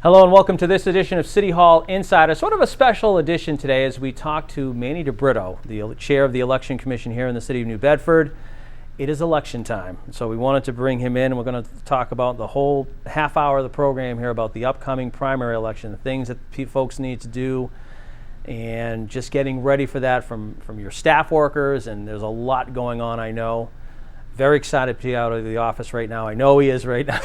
Hello and welcome to this edition of City Hall Insider. Sort of a special edition today as we talk to Manny DeBrito, the chair of the Election Commission here in the city of New Bedford. It is election time, so we wanted to bring him in. We're going to talk about the whole half hour of the program here about the upcoming primary election, the things that folks need to do, and just getting ready for that from your staff workers. And there's a lot going on, I know. Very excited to be out of the office right now. I know he is right now.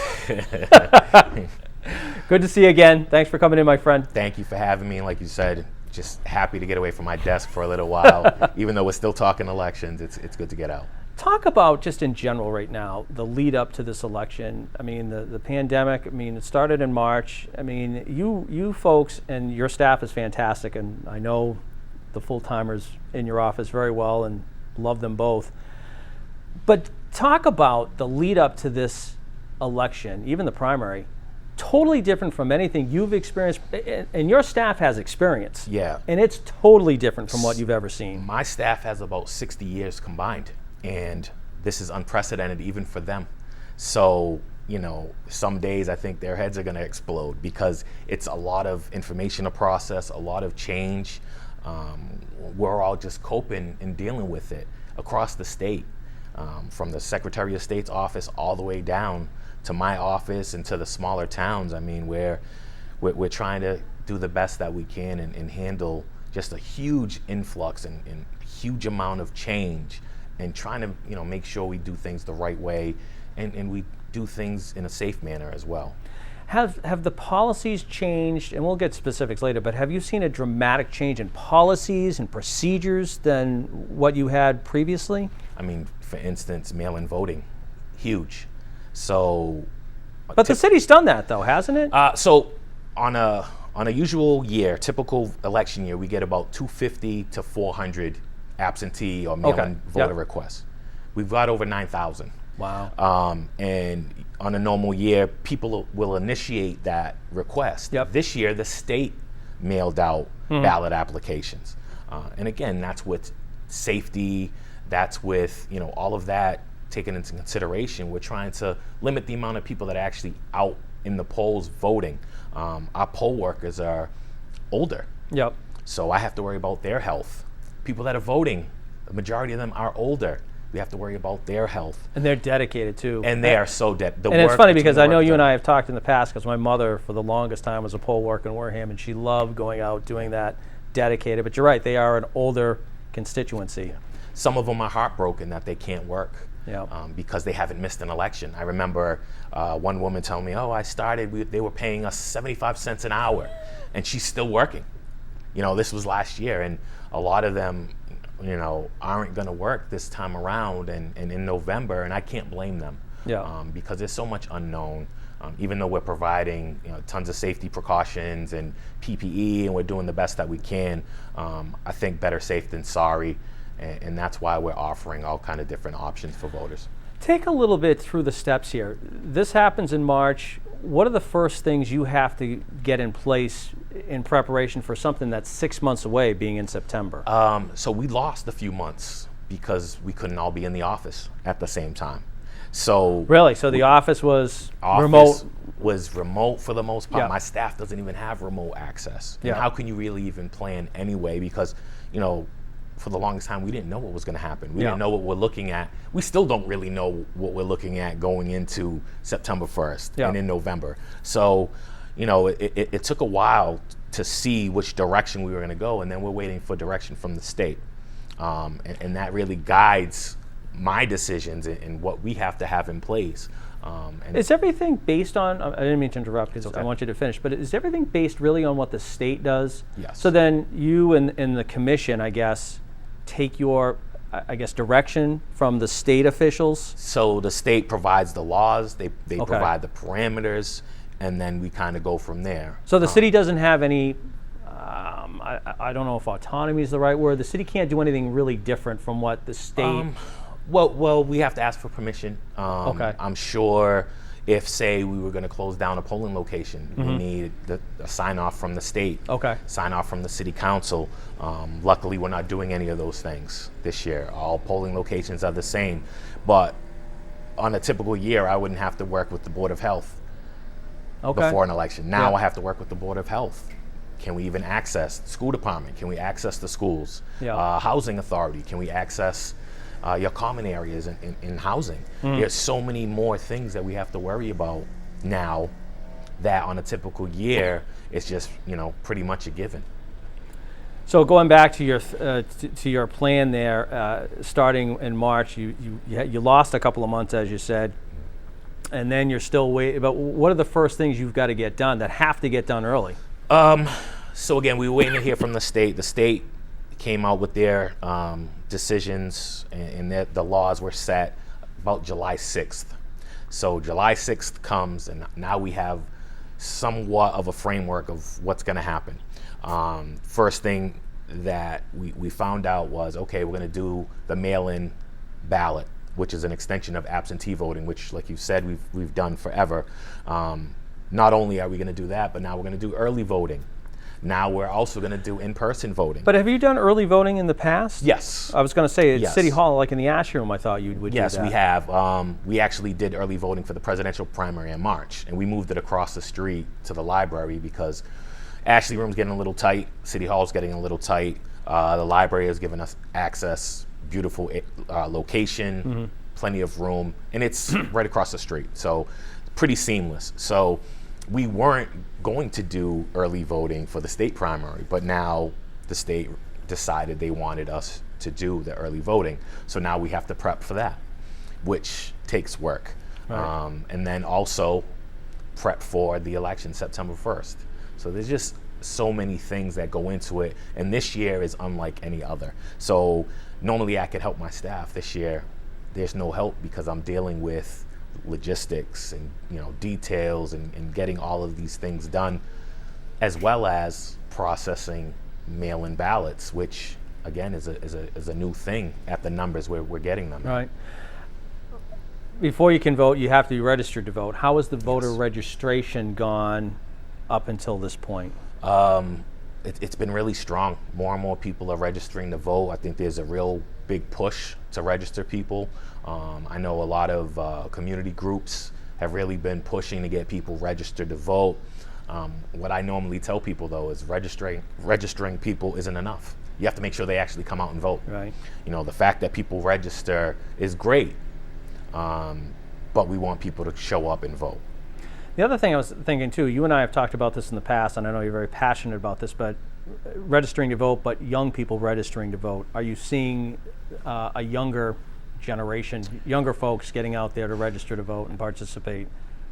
Good to see you again. Thanks for coming in, my friend. Thank you for having me. And like you said, just happy to get away from my desk for a little while. Even though we're still talking elections, it's good to get out. Talk about just in general right now, the lead up to this election. I mean, the pandemic, it started in March. I mean, you folks and your staff is fantastic, and I know the full-timers in your office very well and love them both. But talk about the lead up to this election, even the primary. Totally different from anything you've experienced, and your staff has experience. Yeah. And it's totally different from what you've ever seen. My staff has about 60 years combined, and this is unprecedented even for them. So, some days I think their heads are going to explode because it's a lot of information to process, a lot of change. We're all just coping and dealing with it across the state, from the Secretary of State's office all the way down to my office and to the smaller towns. I mean, we're trying to do the best that we can and handle just a huge influx and huge amount of change, and trying to make sure we do things the right way and we do things in a safe manner as well. Have the policies changed, and we'll get specifics later, but have you seen a dramatic change in policies and procedures than what you had previously? I mean, for instance, mail-in voting, huge. So, but the city's done that though, hasn't it? So on a usual year, typical election year, we get about 250 to 400 absentee or mail-in voter requests. We've got over 9,000. Wow. And on a normal year, people will initiate that request. Yep. This year, the state mailed out ballot applications. And again, that's with safety, that's with all of that taken into consideration. We're trying to limit the amount of people that are actually out in the polls voting. Our poll workers are older. Yep. So I have to worry about their health. People that are voting, the majority of them are older. We have to worry about their health. And they're dedicated too. And they are so dedicated. And it's funny because I know you and I have talked in the past, because my mother for the longest time was a poll worker in Wareham, and she loved going out doing that, dedicated. But you're right, they are an older constituency. Some of them are heartbroken that they can't work. Yeah. Because they haven't missed an election. I remember one woman telling me, I started, they were paying us 75 cents an hour, and she's still working. This was last year, and a lot of them, aren't going to work this time around and in November, and I can't blame them. Yeah. Because there's so much unknown. Even though we're providing tons of safety precautions and PPE, and we're doing the best that we can, I think better safe than sorry. And that's why we're offering all kind of different options for voters. Take a little bit through the steps here. This happens in March. What are the first things you have to get in place in preparation for something that's 6 months away, being in September? So we lost a few months because we couldn't all be in the office at the same time. So really? So the office was remote? Was remote for the most part. Yeah. My staff doesn't even have remote access. And yeah. How can you really even plan anyway? Because, for the longest time, we didn't know what was going to happen. We didn't know what we're looking at. We still don't really know what we're looking at going into September 1st and in November. So, it took a while to see which direction we were going to go, and then we're waiting for direction from the state. And that really guides my decisions and what we have to have in place. Is everything based on, I didn't mean to interrupt because I want you to finish, but is everything based really on what the state does? Yes. So then you and the commission, I guess, take your, direction from the state officials? So the state provides the laws, they provide the parameters, and then we kind of go from there. So the city doesn't have any, I don't know if autonomy is the right word, the city can't do anything really different from what the state... Well, we have to ask for permission. I'm sure if, say, we were going to close down a polling location, we need a sign off from the state, sign off from the city council. Luckily, we're not doing any of those things this year. All polling locations are the same. But on a typical year, I wouldn't have to work with the Board of Health. before an election. Now Yeah. I have to work with the Board of Health. Can we even access the school department? Can we access the schools? Yeah. Housing authority, can we access your common areas in housing? There's so many more things that we have to worry about now that on a typical year, it's just, pretty much a given. So going back to your plan there, starting in March, you lost a couple of months, as you said, and then you're still waiting. But what are the first things you've got to get done that have to get done early? So again, we were waiting to hear from the state. The state came out with their decisions, and the laws were set about July 6th. So July 6th comes, and now we have somewhat of a framework of what's going to happen. First thing that we found out was, okay, we're going to do the mail-in ballot, which is an extension of absentee voting, which, like you said, we've done forever. Not only are we going to do that, but now we're going to do early voting. Now we're also going to do in-person voting. But have you done early voting in the past? Yes. I was going to say at Yes. City Hall, like in the Ash Room, I thought you would do that. Yes, we have. We actually did early voting for the presidential primary in March, and we moved it across the street to the library because Ashley Room's getting a little tight, City Hall's getting a little tight. The library has given us access, beautiful location, plenty of room, and it's right across the street, so pretty seamless. So we weren't going to do early voting for the state primary, but now the state decided they wanted us to do the early voting. So now we have to prep for that, which takes work. Right. And then also prep for the election September 1st. So there's just so many things that go into it. And this year is unlike any other. So normally I could help my staff. This year, there's no help because I'm dealing with logistics and details and getting all of these things done, as well as processing mail-in ballots, which again is a new thing at the numbers where we're getting them. Right. Before you can vote, you have to be registered to vote. How has the voter registration gone up until this point? It's been really strong. More and more people are registering to vote. I think there's a real big push to register people. I know a lot of community groups have really been pushing to get people registered to vote. What I normally tell people, though, is registering people isn't enough. You have to make sure they actually come out and vote. Right. The fact that people register is great, but we want people to show up and vote. The other thing I was thinking too, you and I have talked about this in the past, and I know you're very passionate about this, but registering to vote, but young people registering to vote. Are you seeing a younger generation, younger folks getting out there to register to vote and participate?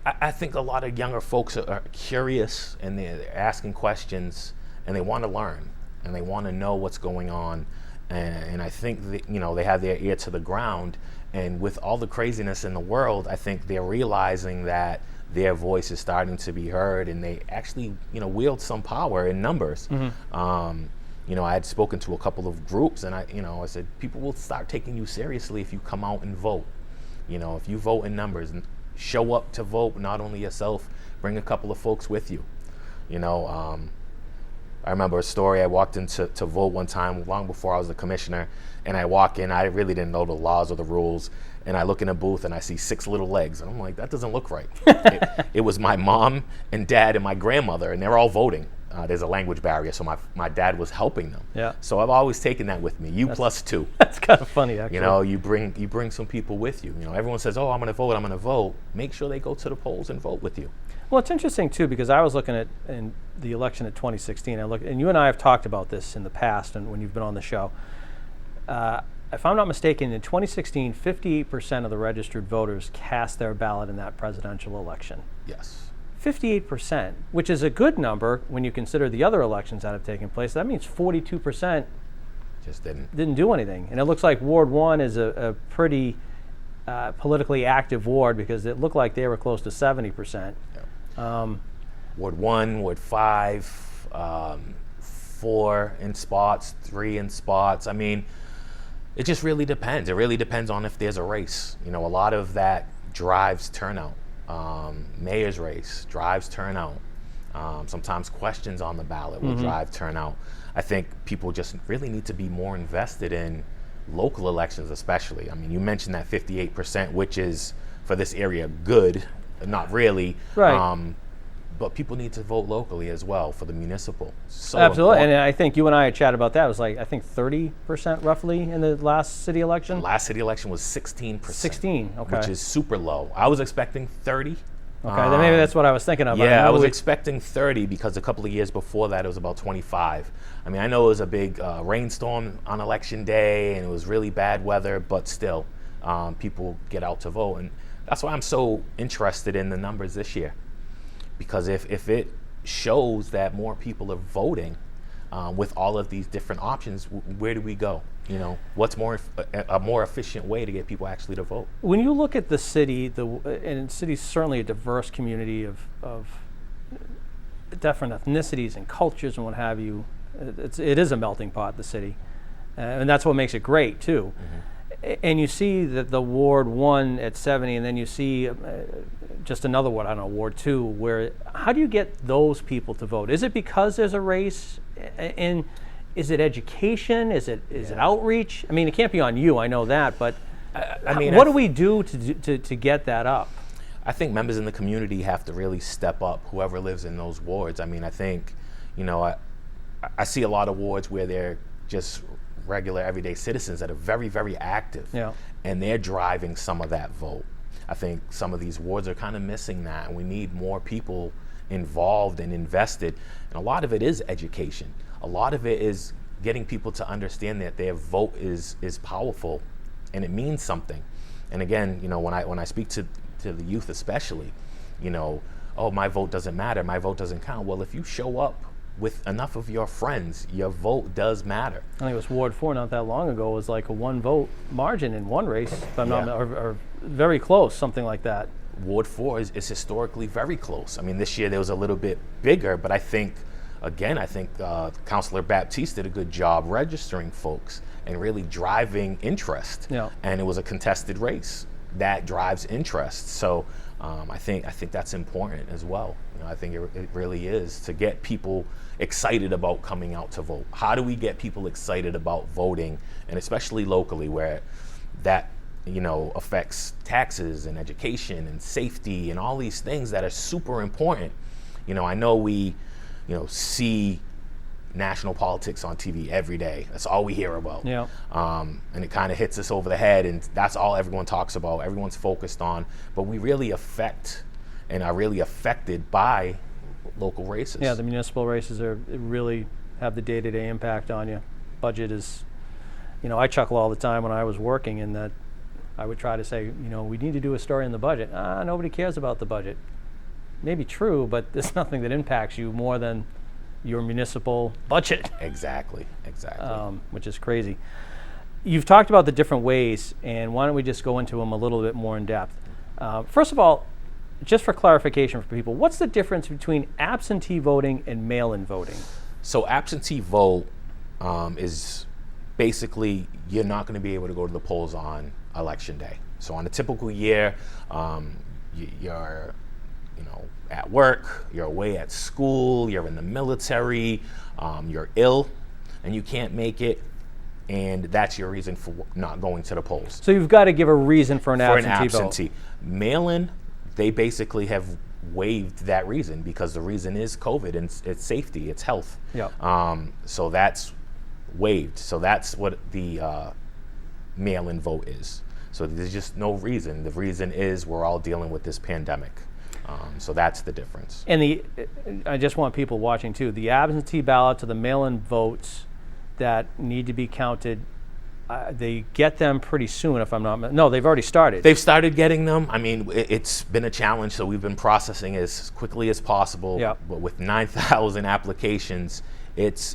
I think a lot of younger folks are curious, and they're asking questions, and they want to learn, and they want to know what's going on. And I think that, they have their ear to the ground, and with all the craziness in the world, I think they're realizing that their voice is starting to be heard, and they actually, wield some power in numbers. I had spoken to a couple of groups, and I said, people will start taking you seriously if you come out and vote. If you vote in numbers and show up to vote, not only yourself, bring a couple of folks with you. I remember a story. I walked in to vote one time, long before I was the commissioner, and I walk in, I really didn't know the laws or the rules, and I look in a booth and I see 6 little legs, and I'm like, that doesn't look right. It was my mom and dad and my grandmother, and they're all voting. There's a language barrier, so my dad was helping them. Yeah. So I've always taken that with me. Plus 2. That's kind of funny, actually. You bring some people with you. Everyone says, "Oh, I'm going to vote." Make sure they go to the polls and vote with you. Well, it's interesting too, because I was looking at in the election of 2016. And you and I have talked about this in the past, and when you've been on the show. If I'm not mistaken, in 2016, 58% of the registered voters cast their ballot in that presidential election. Yes. 58%, which is a good number when you consider the other elections that have taken place. That means 42% just didn't do anything. And it looks like Ward 1 is a pretty politically active ward, because it looked like they were close to 70%. Yeah. Ward 1, Ward 5, 4 in spots, 3 in spots. I mean, it just really depends. It really depends on if there's a race. A lot of that drives turnout. Mayor's race drives turnout. Sometimes questions on the ballot will drive turnout. I think people just really need to be more invested in local elections, especially. I mean, you mentioned that 58%, which is for this area good, not really. Right. but people need to vote locally as well for the municipal. So Absolutely, important. and I think you and I had chatted about that. It was like, I think 30% roughly in the last city election? Last city election was 16%. 16, okay. Which is super low. I was expecting 30. Okay, then maybe that's what I was thinking of. Yeah, I was we- expecting 30 because a couple of years before that it was about 25. I mean, I know it was a big rainstorm on election day and it was really bad weather, but still, people get out to vote. And that's why I'm so interested in the numbers this year. Because if it shows that more people are voting with all of these different options, where do we go? You know, what's a more efficient way to get people actually to vote? When you look at the city, and the city's certainly a diverse community of different ethnicities and cultures and what have you. It is a melting pot, the city, and that's what makes it great too. And you see that the Ward 1 at 70, and then you see just another one, I don't know, Ward 2, where, how do you get those people to vote? Is it because there's a race? And is it education? Is it outreach? I mean, it can't be on you, I know that, but I mean, what do we do to get that up? I think members in the community have to really step up, whoever lives in those wards. I mean, I think, you know, I see a lot of wards where they're just regular everyday citizens that are very, very active, and they're driving some of that vote. I think some of these wards are kind of missing that, and we need more people involved and invested. And a lot of it is education. A lot of it is getting people to understand that their vote is powerful and it means something. And again, you know, when I speak to the youth especially, you know, oh, my vote doesn't matter, my vote doesn't count. Well, if you show up with enough of your friends, your vote does matter. I think it was Ward 4 not that long ago. It was like a 1 vote margin in one race, if I'm not, or very close, something like that. Ward 4 is historically very close. I mean, this year there was a little bit bigger, but I think Councilor Baptiste did a good job registering folks and really driving interest. And it was a contested race that drives interest. So I think that's important as well. You know, I think it really is to get people excited about coming out to vote. How do we get people excited about voting, and especially locally, where that, you know, affects taxes and education and safety and all these things that are super important. You know, I know we, you know, see national politics on TV every day. That's all we hear about. And it kind of hits us over the head, and that's all everyone talks about, everyone's focused on, but we really affect and are really affected by local races. Yeah, the municipal races really have the day-to-day impact on you. Budget is, you know, I chuckle all the time when I was working in that I would try to say, you know, we need to do a story on the budget. Nobody cares about the budget. Maybe true, but there's nothing that impacts you more than your municipal budget. Exactly. Which is crazy. You've talked about the different ways, and why don't we just go into them a little bit more in depth. First of all, just for clarification for people, what's the difference between absentee voting and mail-in voting? So absentee vote is basically you're not going to be able to go to the polls on election day. So on a typical year, you're, you know, at work, you're away at school, you're in the military, you're ill, and you can't make it, and that's your reason for not going to the polls. So you've got to give a reason for an absentee vote. Mail-in, they basically have waived that reason because the reason is COVID and it's safety, it's health. So that's waived. So that's what the mail-in vote is. So there's just no reason. The reason is we're all dealing with this pandemic. So that's the difference. And I just want people watching too, the absentee ballots or the mail-in votes that need to be counted, they get them pretty soon, if I'm not, no, they've already started. They've started getting them. I mean, it's been a challenge, so we've been processing as quickly as possible. But with 9,000 applications, it's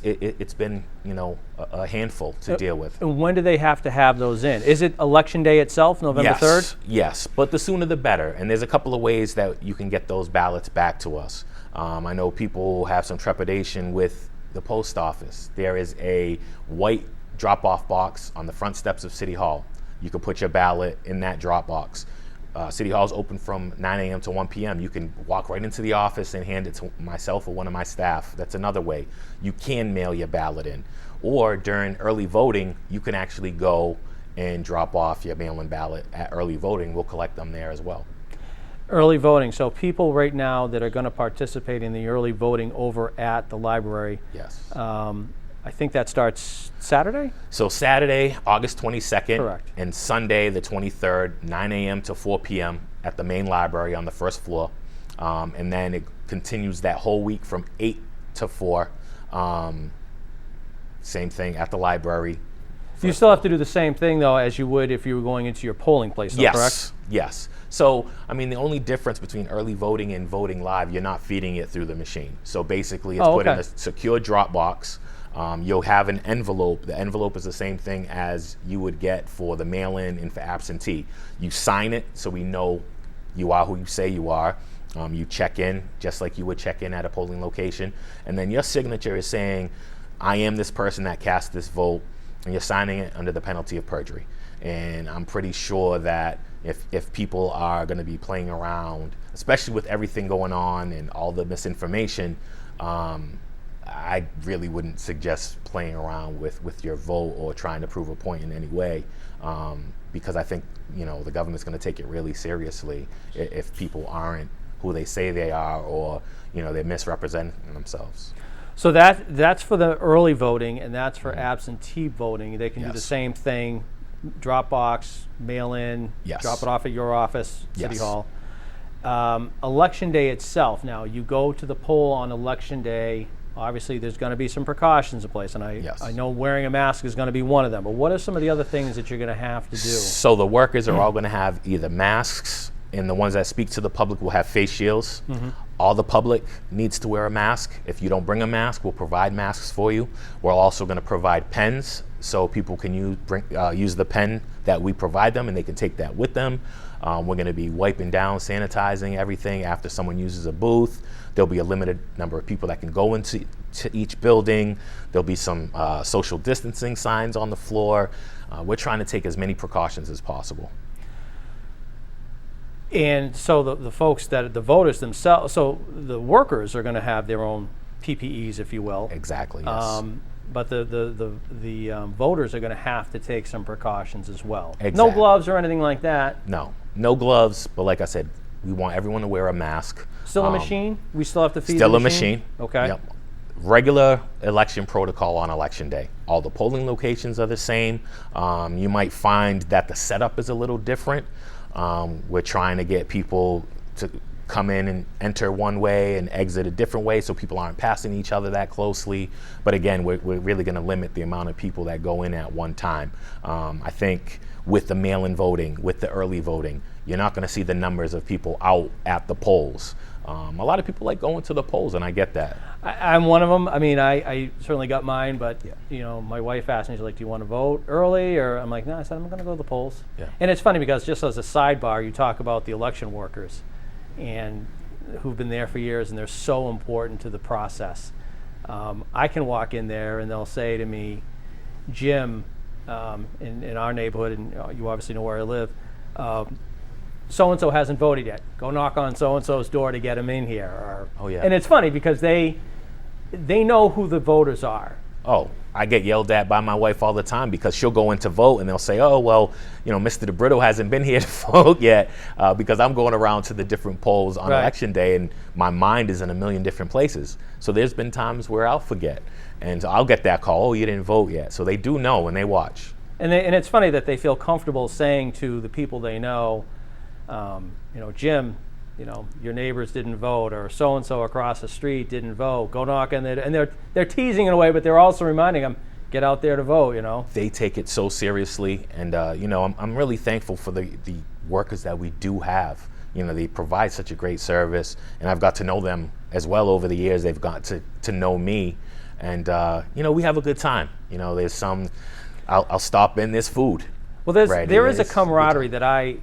been, you know, a handful to deal with. And when do they have to have those in? Is it election day itself, November 3rd? Yes, but the sooner the better. And there's a couple of ways that you can get those ballots back to us. I know people have some trepidation with the post office. There is a white drop-off box on the front steps of City Hall. You can put your ballot in that drop box. City Hall is open from 9 a.m. to 1 p.m. You can walk right into the office and hand it to myself or one of my staff. That's another way. You can mail your ballot in. Or during early voting, you can actually go and drop off your mail-in ballot at early voting. We'll collect them there as well. Early voting. So people right now that are going to participate in the early voting over at the library. Yes. I think that starts Saturday? So Saturday, August 22nd. Correct. And Sunday, the 23rd, 9 a.m. to 4 p.m. at the main library on the first floor. And then it continues that whole week from 8 to 4. Same thing at the library. You still have to do the same thing, though, as you would if you were going into your polling place, though, Yes. correct? Yes. So, I mean, the only difference between early voting and voting live, you're not feeding it through the machine. So basically, it's put in a secure Dropbox. You'll have an envelope. The envelope is the same thing as you would get for the mail-in and for absentee. You sign it so we know you are who you say you are. You check in just like you would check in at a polling location. And then your signature is saying, I am this person that cast this vote, and you're signing it under the penalty of perjury. And I'm pretty sure that if people are going to be playing around, especially with everything going on and all the misinformation, I really wouldn't suggest playing around with your vote or trying to prove a point in any way, because I think the government's going to take it really seriously if people aren't who they say they are, or they're misrepresenting themselves. So that's for the early voting, and that's for absentee voting. They can do the same thing, Dropbox, mail in, drop it off at your office, City Hall. Election day itself, now you go to the poll on election day. Obviously there's going to be some precautions in place, and I know wearing a mask is going to be one of them, but what are some of the other things that you're going to have to do? So the workers are all going to have either masks, and the ones that speak to the public will have face shields. All the public needs to wear a mask. If you don't bring a mask, we'll provide masks for you. We're also going to provide pens, so people can use the pen that we provide them, and they can take that with them. We're going to be wiping down, sanitizing everything after someone uses a booth. There'll be a limited number of people that can go into each building. There'll be some social distancing signs on the floor. We're trying to take as many precautions as possible. And so the folks the voters themselves, so the workers are going to have their own PPEs, if you will. Exactly. Yes. But the voters are going to have to take some precautions as well. Exactly. No gloves or anything like that. No gloves. But like I said, we want everyone to wear a mask. Still a machine. We still have to feed. Still the a machine. Okay. Yep. Regular election protocol on election day. All the polling locations are the same. You might find that the setup is a little different. We're trying to get people to come in and enter one way and exit a different way, so people aren't passing each other that closely. But again, we're really going to limit the amount of people that go in at one time. I think with the mail-in voting, with the early voting, you're not going to see the numbers of people out at the polls. A lot of people like going to the polls, and I get that. I'm one of them. I mean, I certainly got mine, but my wife asked me, she's like, "Do you want to vote early?" Or I'm like, "No." I said, "I'm going to go to the polls." Yeah. And it's funny because just as a sidebar, you talk about the election workers, and who've been there for years, and they're so important to the process. I can walk in there, and they'll say to me, "Jim, in our neighborhood, and you obviously know where I live." So-and-so hasn't voted yet. Go knock on so-and-so's door to get him in here. And it's funny because they know who the voters are. Oh, I get yelled at by my wife all the time because she'll go in to vote and they'll say, "Oh, well, Mr. DeBrito hasn't been here to vote yet," because I'm going around to the different polls on election day, and my mind is in a million different places. So there's been times where I'll forget, and so I'll get that call, "Oh, you didn't vote yet." So they do know and they watch. And it's funny that they feel comfortable saying to the people they know, "Jim, your neighbors didn't vote, or so-and-so across the street didn't vote. Go knock on there." And they're teasing in a way, but they're also reminding them, get out there to vote, They take it so seriously, and, I'm really thankful for the workers that we do have. They provide such a great service, and I've got to know them as well over the years. They've got to know me, and, we have a good time. There's some, I'll stop in, there's food. Well, there is a camaraderie that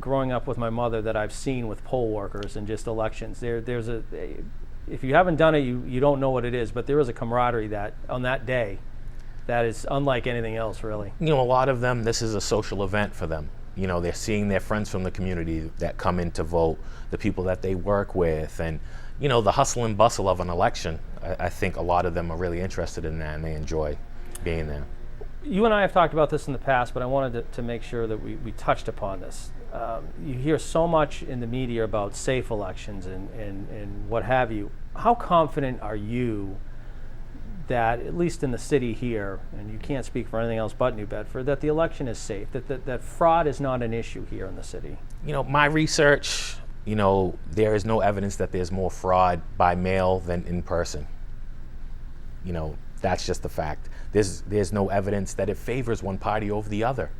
growing up with my mother, that I've seen with poll workers and just elections. There's if you haven't done it, you don't know what it is, but there is a camaraderie that on that day that is unlike anything else, really. A lot of them, this is a social event for them. They're seeing their friends from the community that come in to vote, the people that they work with, and, the hustle and bustle of an election. I think a lot of them are really interested in that, and they enjoy being there. You and I have talked about this in the past, but I wanted to make sure that we touched upon this. You hear so much in the media about safe elections and what have you. How confident are you that, at least in the city here, and you can't speak for anything else but New Bedford, that the election is safe, that fraud is not an issue here in the city? My research, there is no evidence that there's more fraud by mail than in person. That's just a fact. There's no evidence that it favors one party over the other,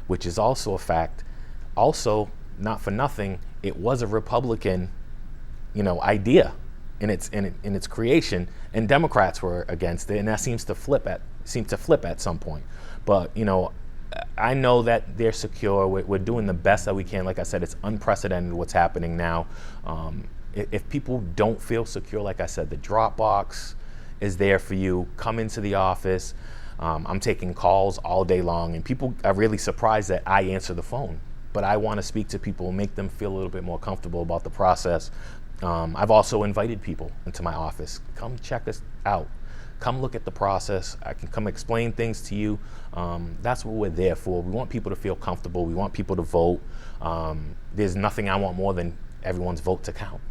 which is also a fact. Also, not for nothing, it was a Republican, idea in its creation, and Democrats were against it, and that seems to flip at some point. But I know that they're secure. We're doing the best that we can. Like I said, it's unprecedented what's happening now. If people don't feel secure, like I said, the Dropbox is there for you. Come into the office. I'm taking calls all day long, and people are really surprised that I answer the phone. But I want to speak to people and make them feel a little bit more comfortable about the process. I've also invited people into my office. Come check us out. Come look at the process. I can come explain things to you. That's what we're there for. We want people to feel comfortable. We want people to vote. There's nothing I want more than everyone's vote to count.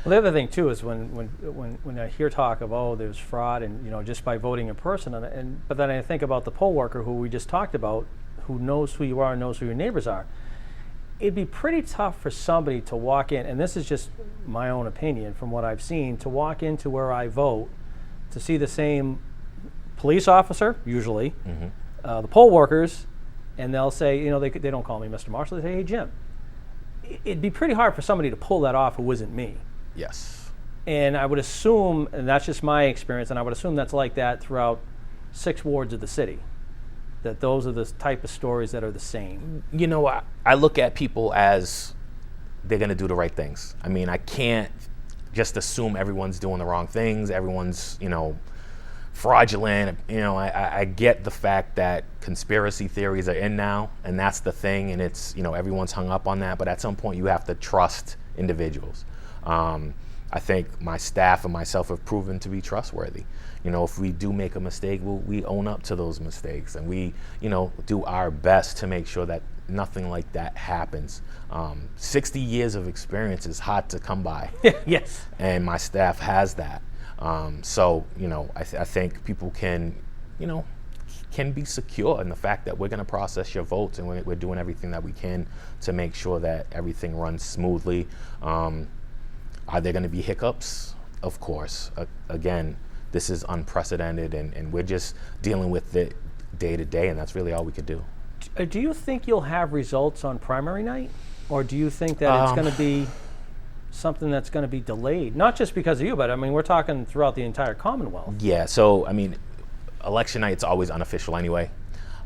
Well, the other thing too is when I hear talk of there's fraud and just by voting in person, but then I think about the poll worker who we just talked about, who knows who you are and knows who your neighbors are. It'd be pretty tough for somebody to walk in, and this is just my own opinion from what I've seen, to walk into where I vote to see the same police officer, usually, the poll workers, and they'll say, they don't call me Mr. Marshall, they say, hey, Jim. It'd be pretty hard for somebody to pull that off who isn't me. Yes. And I would assume, and that's just my experience, and I would assume that's like that throughout 6 wards of the city, that those are the type of stories that are the same. I look at people as they're going to do the right things. I mean, I can't just assume everyone's doing the wrong things, everyone's, fraudulent. I get the fact that conspiracy theories are in now, and that's the thing, and it's, everyone's hung up on that, but at some point you have to trust individuals. I think my staff and myself have proven to be trustworthy. If we do make a mistake, we own up to those mistakes, and we, do our best to make sure that nothing like that happens. 60 years of experience is hard to come by. Yes. And my staff has that. So, I think people can be secure in the fact that we're going to process your votes, and we're doing everything that we can to make sure that everything runs smoothly. Are there going to be hiccups? Of course. Again, this is unprecedented, and we're just dealing with it day to day, and that's really all we could do. Do you think you'll have results on primary night, or do you think that it's going to be something that's going to be delayed? Not just because of you, but we're talking throughout the entire Commonwealth. Yeah, so election night's always unofficial anyway,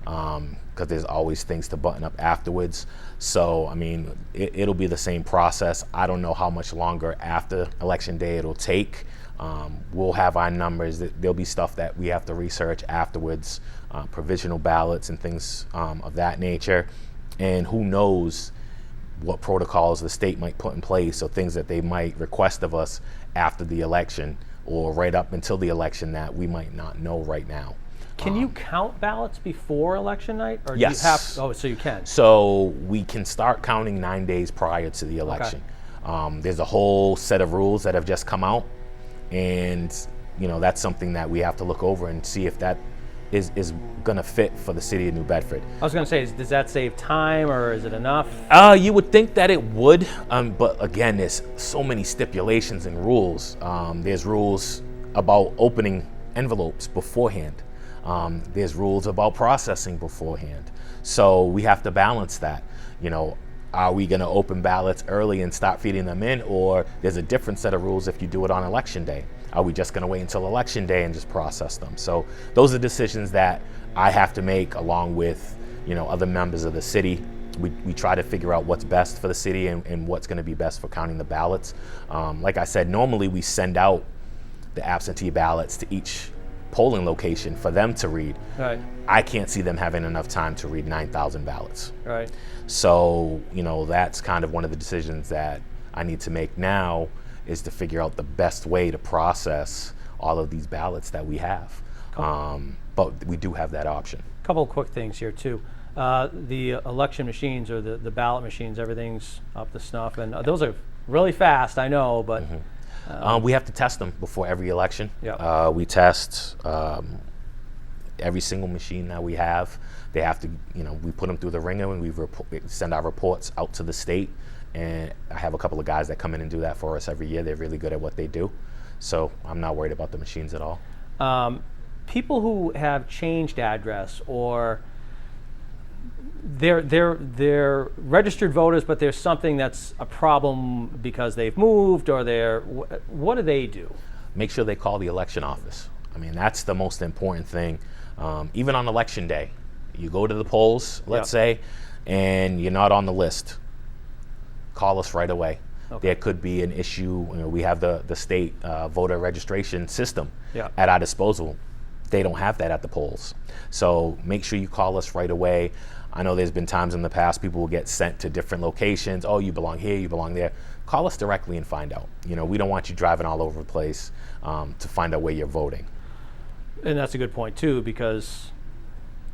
because there's always things to button up afterwards. So, it'll be the same process. I don't know how much longer after election day it'll take. We'll have our numbers. There'll be stuff that we have to research afterwards, provisional ballots and things of that nature. And who knows what protocols the state might put in place, or things that they might request of us after the election or right up until the election that we might not know right now. Can you count ballots before election night? Or yes. Do you have, so you can. So we can start counting 9 days prior to the election. Okay. There's a whole set of rules that have just come out, and that's something that we have to look over and see if that is going to fit for the city of New Bedford. I was going to say, does that save time, or is it enough? You would think that it would, but again, there's so many stipulations and rules. There's rules about opening envelopes beforehand. There's rules about processing beforehand. So we have to balance that. Are we going to open ballots early and start feeding them in, or there's a different set of rules if you do it on election day? Are we just going to wait until election day and just process them? So those are decisions that I have to make along with, other members of the city. We try to figure out what's best for the city and what's going to be best for counting the ballots. Like I said, normally we send out the absentee ballots to each polling location for them to read. Right. I can't see them having enough time to read 9,000 ballots. Right. So, that's kind of one of the decisions that I need to make now, is to figure out the best way to process all of these ballots that we have. But we do have that option. A couple of quick things here too. The election machines or the ballot machines, everything's up to snuff, and those are really fast, I know, but we have to test them before every election. Yeah. We test every single machine that we have. They have to, we put them through the ringer, and we send our reports out to the state. And I have a couple of guys that come in and do that for us every year. They're really good at what they do. So I'm not worried about the machines at all. People who have changed address, or they're registered voters, but there's something that's a problem because they've moved, or what do they do? Make sure they call the election office. I mean, that's the most important thing. Even on election day, you go to the polls, let's say, and you're not on the list. Call us right away. Okay. There could be an issue. We have the state voter registration system Yeah. at our disposal. They don't have that at the polls. So make sure you call us right away. I know there's been times in the past people will get sent to different locations. Oh, you belong here, you belong there. Call us directly and find out. We don't want you driving all over the place to find out where you're voting. And that's a good point too, because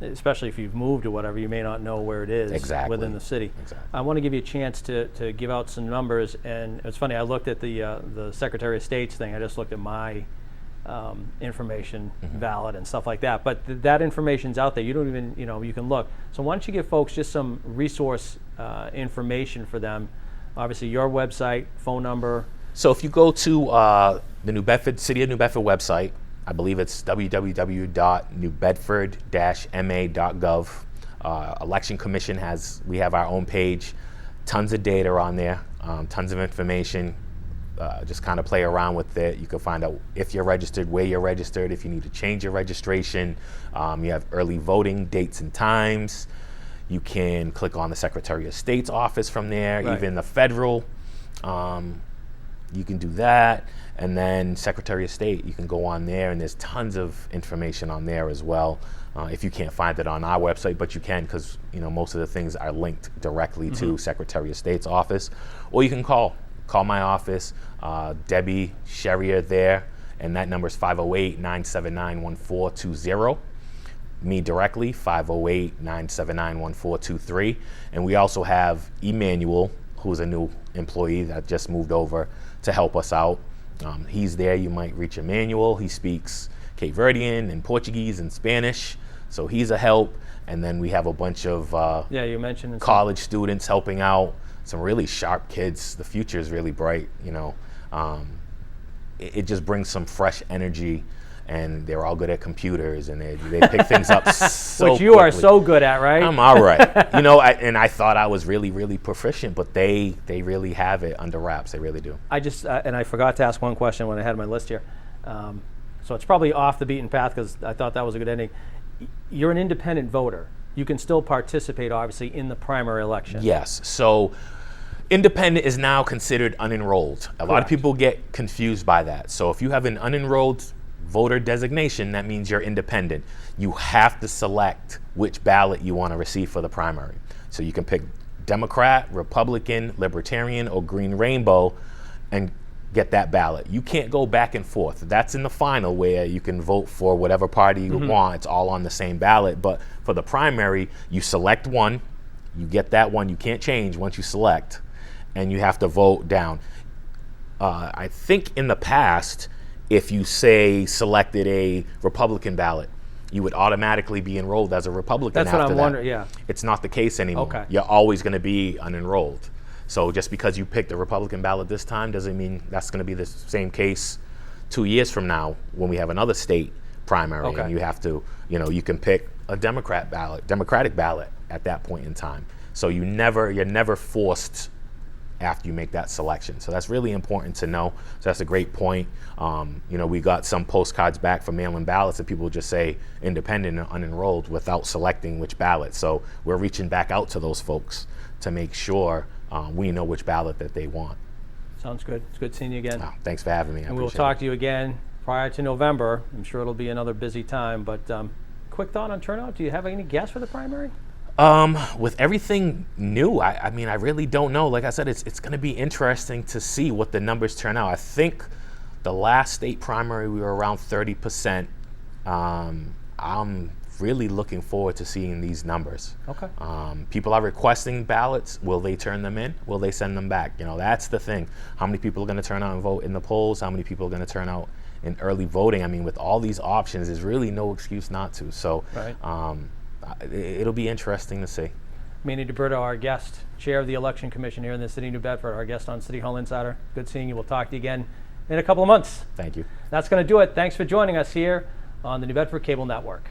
especially if you've moved or whatever, you may not know where it is within the city. Exactly. I want to give you a chance to give out some numbers, and it's funny, I looked at the Secretary of State's thing. I just looked at my information valid and stuff like that, but that information's out there. You don't even, you can look. So why don't you give folks just some resource information for them? Obviously your website, phone number. So if you go to the New Bedford, City of New Bedford website, I believe it's www.newbedford-ma.gov. Election Commission we have our own page, tons of data on there, tons of information. Just kind of play around with it. You can find out if you're registered, where you're registered, if you need to change your registration. You have early voting dates and times. You can click on the Secretary of State's office from there, Right. even the federal. You can do that. And then Secretary of State, you can go on there, and there's tons of information on there as well. If you can't find it on our website, but you can, because most of the things are linked directly to Secretary of State's office. Or you can call my office, Debbie Sherrier there, and that number is 508-979-1420. Me directly, 508-979-1423. And we also have Emmanuel, who's a new employee that just moved over to help us out. He's there. You might reach Emmanuel. He speaks Cape Verdean and Portuguese and Spanish, so he's a help. And then we have a bunch of you mentioned college students helping out, some really sharp kids. The future is really bright. It just brings some fresh energy, and they're all good at computers, and they pick things up so which you are quickly. so good at, right? I'm all right. And I thought I was really, really proficient, but they really have it under wraps. They really do. I just, and I forgot to ask one question when I had my list here. So it's probably off the beaten path, because I thought that was a good ending. You're an independent voter. You can still participate, obviously, in the primary election. Yes. So independent is now considered unenrolled. A lot of people get confused by that. So if you have an unenrolled voter designation, that means you're independent. You have to select which ballot you want to receive for the primary. So you can pick Democrat, Republican, Libertarian, or Green Rainbow and get that ballot. You can't go back and forth. That's in the final, where you can vote for whatever party you want. It's all on the same ballot. But for the primary, you select one, you get that one. You can't change once you select, and you have to vote down. I think in the past, if you selected a Republican ballot, you would automatically be enrolled as a Republican. That's what I'm wondering. Yeah, it's not the case anymore. Okay. You're always going to be unenrolled. So just because you picked a Republican ballot this time doesn't mean that's going to be the same case 2 years from now when we have another state primary. Okay. And you have to, you can pick a Democratic ballot at that point in time. So you're never forced after you make that selection. So that's really important to know. So that's a great point. We got some postcards back from mail-in ballots that people just say independent and unenrolled without selecting which ballot. So we're reaching back out to those folks to make sure we know which ballot that they want. Sounds good. It's good seeing you again. Oh, thanks for having me. And we'll talk to you again prior to November. I'm sure it'll be another busy time, but quick thought on turnout. Do you have any guess for the primary? With everything new, I mean, I really don't know. Like I said, it's going to be interesting to see what the numbers turn out. I think the last state primary, we were around 30%. I'm really looking forward to seeing these numbers. Okay. People are requesting ballots. Will they turn them in? Will they send them back? You know, that's the thing. How many people are going to turn out and vote in the polls? How many people are going to turn out in early voting? I mean, with all these options, there's really no excuse not to. So Right. It'll be interesting to see. Manny DeBrito, our guest, chair of the election commission here in the city of New Bedford, our guest on City Hall Insider. Good seeing you. We'll talk to you again in a couple of months. Thank you. That's going to do it. Thanks for joining us here on the New Bedford Cable Network.